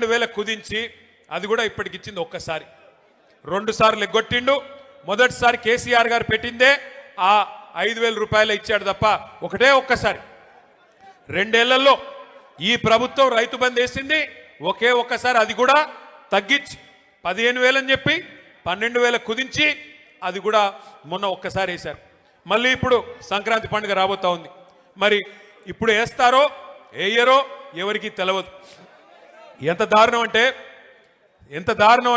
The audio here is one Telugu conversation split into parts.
2,000 కుదించి అది కూడా ఇప్పటికి ఇచ్చింది ఒక్కసారి. 2 సార్లు ఎగ్గొట్టిండు. మొదటిసారి కేసీఆర్ గారు పెట్టిందే ఆ 5,000 రూపాయలు ఇచ్చాడు తప్ప ఒక్కసారి. 2 ఏళ్లలో ఈ ప్రభుత్వం రైతు బంద్ వేసింది ఒక్కసారి, అది కూడా తగ్గించి 15,000 అని చెప్పి 12,000 కుదించి అది కూడా మొన్న ఒక్కసారి వేశారు. మళ్ళీ ఇప్పుడు సంక్రాంతి పండుగ రాబోతా ఉంది. మరి ఇప్పుడు వేస్తారో వేయరో ఎవరికి తెలియదు. ఎంత దారుణం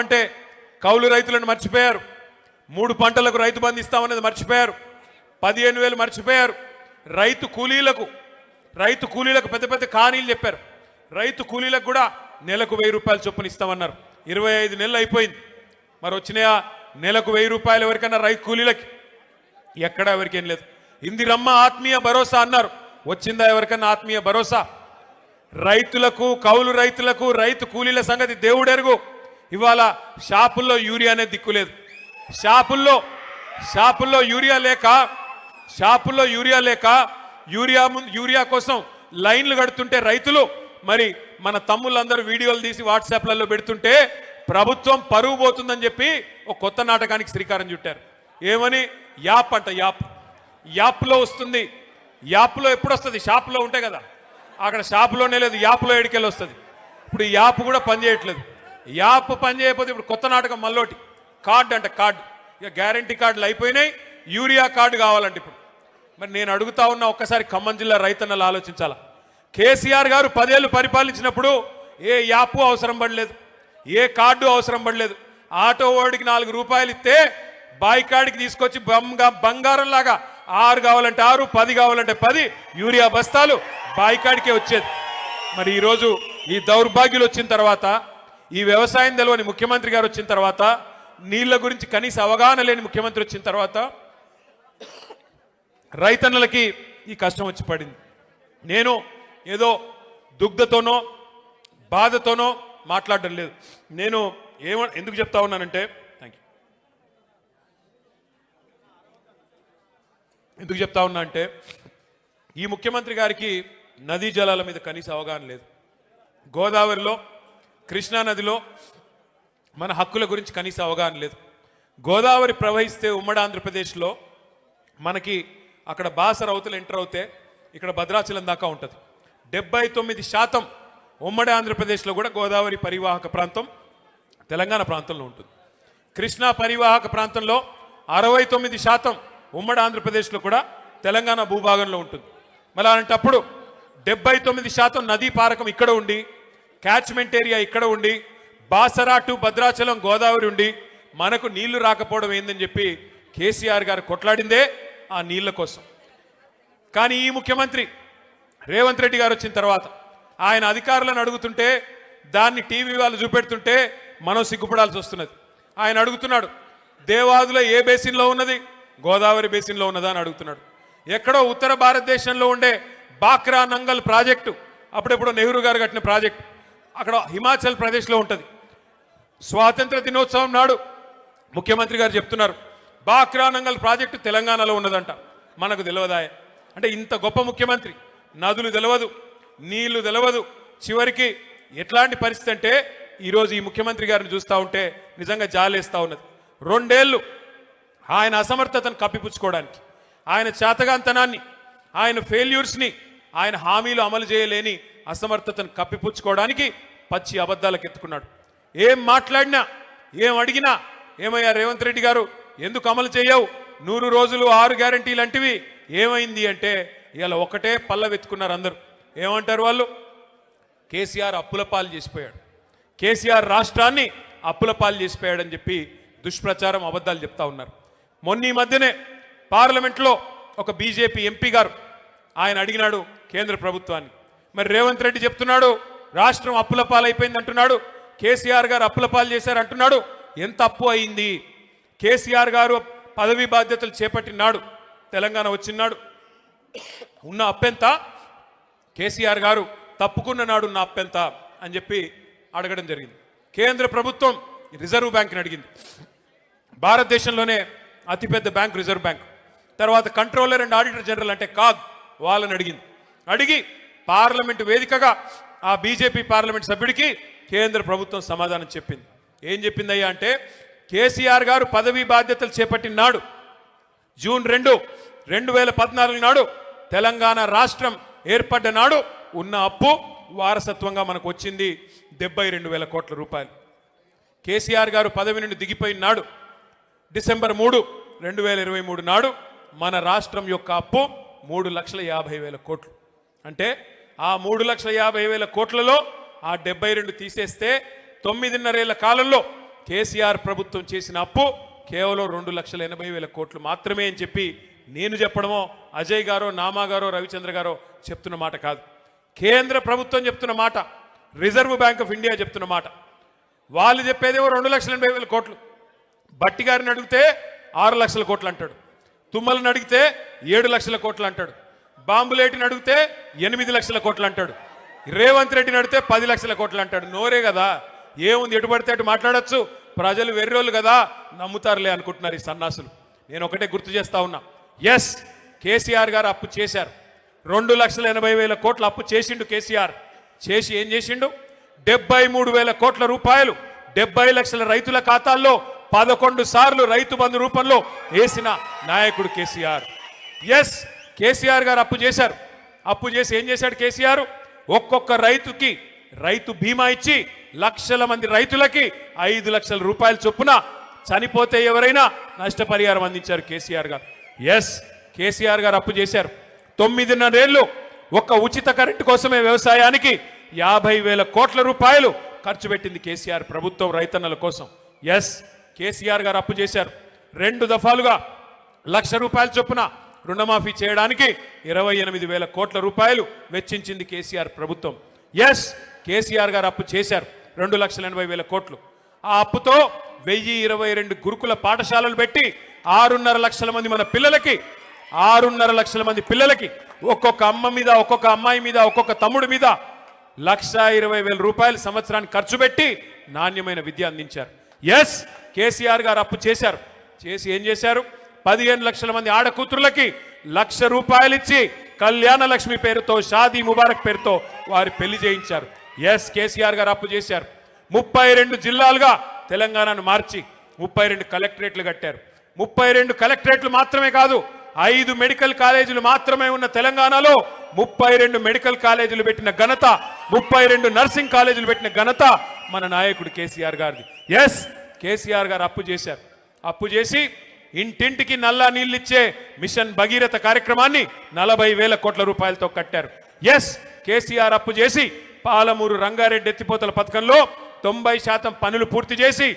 అంటే కౌలు రైతులను మర్చిపోయారు. 3 పంటలకు రైతు బంధు ఇస్తామన్నది మర్చిపోయారు. 15,000 మర్చిపోయారు. రైతు కూలీలకు పెద్ద పెద్ద కానీలు చెప్పారు. రైతు కూలీలకు కూడా నెలకు 1,000 రూపాయలు చొప్పున ఇస్తామన్నారు. 25 నెలలు అయిపోయింది. మరి వచ్చినాయా నెలకు 1,000 రూపాయలు ఎవరికన్నా రైతు కూలీలకి? ఎక్కడా ఎవరికేం లేదు. ఇందిరమ్మ ఆత్మీయ భరోసా అన్నారు, వచ్చిందా ఎవరికన్నా ఆత్మీయ భరోసా? రైతులకు, కౌలు రైతులకు, రైతు కూలీల సంగతి దేవుడెరుగు. ఇవాళ షాపుల్లో యూరియా అనేది దిక్కులేదు. షాపుల్లో యూరియా లేక యూరియా కోసం లైన్లు కడుతుంటే రైతులు, మరి మన తమ్ముళ్ళందరూ వీడియోలు తీసి వాట్సాప్లలో పెడుతుంటే ప్రభుత్వం పరువు పోతుందని చెప్పి ఒక కొత్త నాటకానికి శ్రీకారం చుట్టారు. ఏమని? యాప్ అంట. యాప్లో వస్తుంది. యాప్లో ఎప్పుడు వస్తుంది? షాప్లో ఉంటాయి కదా, అక్కడ షాపులోనే లేదు, యాప్లో ఎడికెళ్ళి వస్తుంది. ఇప్పుడు ఈ యాప్ కూడా పనిచేయట్లేదు. యాప్ పనిచేయకపోతే ఇప్పుడు కొత్త నాటకం మళ్ళోటి. కార్డు అంట, కార్డు. ఇక గ్యారంటీ కార్డులు అయిపోయినాయి, యూరియా కార్డు కావాలంటే ఇప్పుడు. మరి నేను అడుగుతా ఉన్నా, ఒక్కసారి ఖమ్మం జిల్లా రైతన్నలు ఆలోచించాలా. కేసీఆర్ గారు 10 ఏళ్ళు పరిపాలించినప్పుడు ఏ యాప్ అవసరం పడలేదు, ఏ కార్డు అవసరం పడలేదు. ఆటో వాడికి 4 రూపాయలు ఇస్తే బాయ్ కాడికి తీసుకొచ్చి బంగారం లాగా 6 కావాలంటే 6, 10 కావాలంటే 10 యూరియా బస్తాలు బాయ్ కాడికే వచ్చేది. మరి ఈరోజు ఈ దౌర్భాగ్యులు వచ్చిన తర్వాత, ఈ వ్యవసాయం తెలియని ముఖ్యమంత్రి గారు వచ్చిన తర్వాత, నీళ్ల గురించి కనీస అవగాహన లేని ముఖ్యమంత్రి వచ్చిన తర్వాత రైతన్నలకి ఈ కష్టం వచ్చి పడింది. నేను ఏదో దుగ్ధతోనో బాధతోనో మాట్లాడడం లేదు. నేను ఎందుకు చెప్తా ఉన్నానంటే, ఎందుకు చెప్తా ఉన్నా అంటే, ఈ ముఖ్యమంత్రి గారికి నదీ జలాల మీద కనీస అవగాహన లేదు. గోదావరిలో, కృష్ణా నదిలో మన హక్కుల గురించి కనీస అవగాహన లేదు. గోదావరి ప్రవహిస్తే ఉమ్మడి ఆంధ్రప్రదేశ్లో మనకి అక్కడ బాసర అవతల ఎంటర్ అవుతే ఇక్కడ భద్రాచలం దాకా ఉంటుంది. 79% ఉమ్మడి ఆంధ్రప్రదేశ్లో కూడా గోదావరి పరివాహక ప్రాంతం తెలంగాణ ప్రాంతంలో ఉంటుంది. కృష్ణా పరివాహక ప్రాంతంలో 69% ఉమ్మడి ఆంధ్రప్రదేశ్లో కూడా తెలంగాణ భూభాగంలో ఉంటుంది. మరి అలాంటప్పుడు 79% నదీ పారకం ఇక్కడ ఉండి, క్యాచ్మెంట్ ఏరియా ఇక్కడ ఉండి, బాసరా టు భద్రాచలం గోదావరి ఉండి మనకు నీళ్లు రాకపోవడం ఏందని చెప్పి కేసీఆర్ గారు కొట్లాడిందే ఆ నీళ్ల కోసం. కానీ ఈ ముఖ్యమంత్రి రేవంత్ రెడ్డి గారు వచ్చిన తర్వాత ఆయన అధికారులను అడుగుతుంటే, దాన్ని టీవీ వాళ్ళు చూపెడుతుంటే మనం సిగ్గుపడాల్సి వస్తున్నది. ఆయన అడుగుతున్నాడు, దేవాదుల ఏ బేసిన్లో ఉన్నది? గోదావరి బేసిన్లో ఉన్నదా అని అడుగుతున్నాడు. ఎక్కడో ఉత్తర భారతదేశంలో ఉండే బాక్రా నంగల్ ప్రాజెక్టు, అప్పుడెప్పుడో నెహ్రూ గారు కట్టిన ప్రాజెక్టు, అక్కడ హిమాచల్ ప్రదేశ్లో ఉంటుంది. స్వాతంత్ర దినోత్సవం నాడు ముఖ్యమంత్రి గారు చెప్తున్నారు, బాక్రా నంగల్ ప్రాజెక్టు తెలంగాణలో ఉన్నదంట. మనకు తెలియదాయే. అంటే ఇంత గొప్ప ముఖ్యమంత్రి, నదులు తెలియదు, నీళ్లు తెలియదు. చివరికి ఎట్లాంటి పరిస్థితి అంటే, ఈరోజు ఈ ముఖ్యమంత్రి గారిని చూస్తూ ఉంటే నిజంగా జాలేస్తూ ఉన్నది. 2 ఏళ్ళు ఆయన అసమర్థతను కప్పిపుచ్చుకోవడానికి, ఆయన చేతగాంతనాన్ని, ఆయన ఫెయిల్యూర్స్ని, ఆయన హామీలు అమలు చేయలేని అసమర్థతను కప్పిపుచ్చుకోవడానికి పచ్చి అబద్ధాలకు ఎత్తుకున్నాడు. ఏం మాట్లాడినా, ఏం అడిగినా, ఏమయ్యా రేవంత్ రెడ్డి గారు ఎందుకు అమలు చేయవు? 100 రోజులు 6 గ్యారంటీలు అంటివి ఏమైంది అంటే, ఇలా ఒకటే పల్ల వెతుకున్నారు అందరూ. ఏమంటారు వాళ్ళు? కేసీఆర్ అప్పుల పాలు చేసిపోయాడు, కేసీఆర్ రాష్ట్రాన్ని అప్పుల పాలు చేసిపోయాడని చెప్పి దుష్ప్రచారం, అబద్ధాలు చెప్తా ఉన్నారు. మొన్న ఈ మధ్యనే పార్లమెంట్లో ఒక బీజేపీ ఎంపీ గారు ఆయన అడిగినాడు కేంద్ర ప్రభుత్వాన్ని. మరి రేవంత్ రెడ్డి చెప్తున్నాడు రాష్ట్రం అప్పుల పాలైపోయింది అంటున్నాడు, కేసీఆర్ గారు అప్పుల పాలు చేశారు అంటున్నాడు. ఎంత అప్పు అయింది? కేసీఆర్ గారు పదవీ బాధ్యతలు చేపట్టినాడు, తెలంగాణ వచ్చినాడు, ఉన్న అప్పెంత? కేసీఆర్ గారు తప్పుకున్న నాడు ఉన్న అప్పెంత అని చెప్పి అడగడం జరిగింది. కేంద్ర ప్రభుత్వం రిజర్వ్ బ్యాంక్ని అడిగింది. భారతదేశంలోనే అతిపెద్ద బ్యాంక్ రిజర్వ్ బ్యాంక్. తర్వాత కంట్రోలర్ అండ్ ఆడిటర్ జనరల్ అంటే కాగ్ వాళ్ళని అడిగింది. అడిగి పార్లమెంటు వేదికగా ఆ బీజేపీ పార్లమెంట్ సభ్యుడికి కేంద్ర ప్రభుత్వం సమాధానం చెప్పింది. ఏం చెప్పిందయ్యా అంటే, కేసీఆర్ గారు పదవీ బాధ్యతలు చేపట్టిన నాడు జూన్ 2, 2014 నాడు తెలంగాణ రాష్ట్రం ఏర్పడ్డ నాడు ఉన్న అప్పు వారసత్వంగా మనకు వచ్చింది 72,000 కోట్ల రూపాయలు. కేసీఆర్ గారు పదవి నుండి దిగిపోయిన నాడు డిసెంబర్ 3, 2023 నాడు మన రాష్ట్రం యొక్క అప్పు 3,50,000 కోట్లు. అంటే ఆ 3,50,000 కోట్లలో ఆ 72 తీసేస్తే 9.5 ఏళ్ల కాలంలో కేసీఆర్ ప్రభుత్వం చేసిన అప్పు కేవలం 2,80,000 కోట్లు మాత్రమే అని చెప్పి నేను చెప్పడమో, అజయ్ గారో, నామా గారో, రవిచంద్ర గారో చెప్తున్న మాట కాదు. కేంద్ర ప్రభుత్వం చెప్తున్న మాట, రిజర్వ్ బ్యాంక్ ఆఫ్ ఇండియా చెప్తున్న మాట. వాళ్ళు చెప్పేదేమో 2,80,000 కోట్లు. బట్టి గారిని అడిగితే 6 లక్షల కోట్లు అంటాడు, తుమ్మలను అడిగితే 7 లక్షల కోట్లు అంటాడు, బాంబులేటిని అడిగితే 8 లక్షల కోట్లు అంటాడు, రేవంత్ రెడ్డిని అడిగితే 10 లక్షల కోట్లు అంటాడు. నోరే కదా, ఏముంది, ఎటు పడితే అటు మాట్లాడచ్చు. ప్రజలు వెర్రోళ్ళు కదా, నమ్ముతారులే అనుకుంటున్నారు ఈ సన్నాసులు. నేను ఒకటే గుర్తు చేస్తా ఉన్నా, ఎస్, కేసీఆర్ గారు అప్పు చేశారు. 2,80,000 కోట్ల అప్పు చేసిండు కేసీఆర్. చేసి ఏం చేసిండు? 73,000 కోట్ల రూపాయలు 70 లక్షల రైతుల ఖాతాల్లో 11 సార్లు రైతు బంధు రూపంలో వేసిన నాయకుడు కేసీఆర్. ఎస్, కేసీఆర్ గారు అప్పు చేశారు. అప్పు చేసి ఏం చేశాడు కేసీఆర్? ఒక్కొక్క రైతుకి రైతు బీమా ఇచ్చి లక్షల మంది రైతులకి 5 లక్షల రూపాయల చొప్పున చనిపోతే ఎవరైనా నష్టపరిహారం అందించారు కేసీఆర్ గారు. ఎస్, కేసీఆర్ గారు అప్పు చేశారు. 9.5 ఏళ్ళు ఒక్క ఉచిత కరెంటు కోసమే వ్యవసాయానికి 50,000 కోట్ల రూపాయలు ఖర్చు పెట్టింది కేసీఆర్ ప్రభుత్వం రైతన్నల కోసం. ఎస్, కేసీఆర్ గారు అప్పు చేశారు. 2 దఫాలుగా 1,00,000 రూపాయల చొప్పున రుణమాఫీ చేయడానికి 28,000 కోట్ల రూపాయలు వెచ్చించింది కేసీఆర్ ప్రభుత్వం. ఎస్, కేసీఆర్ గారు అప్పు చేశారు 2,80,000 కోట్లు. ఆ అప్పుతో 1,022 గురుకుల పాఠశాలలు పెట్టి 6.5 లక్షల మంది మన పిల్లలకి 6.5 లక్షల మంది పిల్లలకి ఒక్కొక్క అమ్మ మీద, ఒక్కొక్క అమ్మాయి మీద, ఒక్కొక్క తమ్ముడి మీద 1,20,000 రూపాయలు సంవత్సరానికి ఖర్చు పెట్టి నాణ్యమైన విద్య అందించారు. ఎస్, కేసీఆర్ గారు అప్పు చేశారు. చేసి ఏం చేశారు? 15 లక్షల మంది ఆడకూతురులకి 1,00,000 రూపాయలు ఇచ్చి కళ్యాణ లక్ష్మి పేరుతో, షాదీ ముబారక్ పేరుతో వారి పెళ్లి చేయించారు. ఎస్, కేసీఆర్ గారు అప్పు చేశారు. 32 జిల్లాలుగా తెలంగాణను మార్చి 32 కలెక్టరేట్లు కట్టారు. 32 కలెక్టరేట్లు మాత్రమే కాదు, 5 మెడికల్ కాలేజీలు మాత్రమే ఉన్న తెలంగాణలో 32 మెడికల్ కాలేజీలు పెట్టిన ఘనత, 32 నర్సింగ్ కాలేజీలు పెట్టిన ఘనత మన నాయకుడు కేసీఆర్ గారిది. ఎస్, కేసీఆర్ గారు అప్పు చేశారు. అప్పు చేసి ఇంటింటికి నల్లా నీళ్ళిచ్చే మిషన్ భగీరథ కార్యక్రమాన్ని 40,000 కోట్ల రూపాయలతో కట్టారు. ఎస్, కేసీఆర్ అప్పు చేసి పాలమూరు రంగారెడ్డి ఎత్తిపోతల పథకంలో 90% పనులు పూర్తి చేసి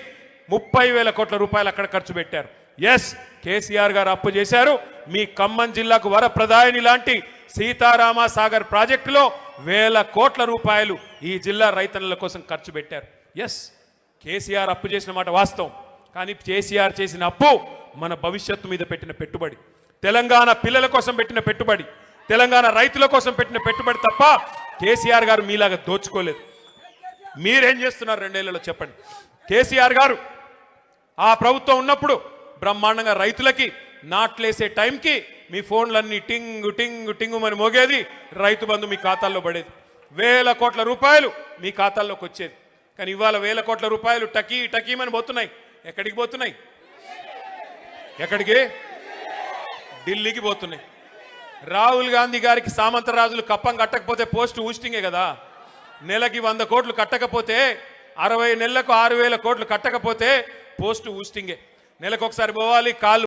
30,000 కోట్ల రూపాయలు అక్కడ ఖర్చు పెట్టారు. ఎస్, కేసీఆర్ గారు అప్పు చేశారు. మీ ఖమ్మం జిల్లాకు వరప్రదాయని లాంటి సీతారామ సాగర్ ప్రాజెక్టులో 1,000 కోట్ల రూపాయలు ఈ జిల్లా రైతన్నల కోసం ఖర్చు పెట్టారు. ఎస్, కేసీఆర్ అప్పు చేసిన మాట వాస్తవం. కానీ కేసీఆర్ చేసిన అప్పు మన భవిష్యత్తు మీద పెట్టిన పెట్టుబడి, తెలంగాణ పిల్లల కోసం పెట్టిన పెట్టుబడి, తెలంగాణ రైతుల కోసం పెట్టిన పెట్టుబడి తప్ప కేసీఆర్ గారు మీలాగా దోచుకోలేదు. మీరేం చేస్తున్నారు 2 ఏళ్లలో చెప్పండి? కేసీఆర్ గారు ఆ ప్రభుత్వం ఉన్నప్పుడు బ్రహ్మాండంగా రైతులకి నాట్లేసే టైంకి మీ ఫోన్లన్నీ టింగు టింగు టింగు అని మోగేది, రైతు బంధు మీ ఖాతాల్లో పడేది, 1,000 కోట్ల రూపాయలు మీ ఖాతాల్లోకి వచ్చేది. కానీ ఇవాళ 1,000 కోట్ల రూపాయలు టకీ టకీమని పోతున్నాయి. ఎక్కడికి పోతున్నాయి? ఎక్కడికి? ఢిల్లీకి పోతున్నాయి. రాహుల్ గాంధీ గారికి సామంతరాజులు కప్పం కట్టకపోతే పోస్ట్ ఊస్టింగే కదా. నెలకి 100 కోట్లు కట్టకపోతే, 60 నెలలకు 6,000 కోట్లు కట్టకపోతే పోస్ట్ ఊస్టింగే. నెలకు ఒకసారి పోవాలి, కాళ్ళు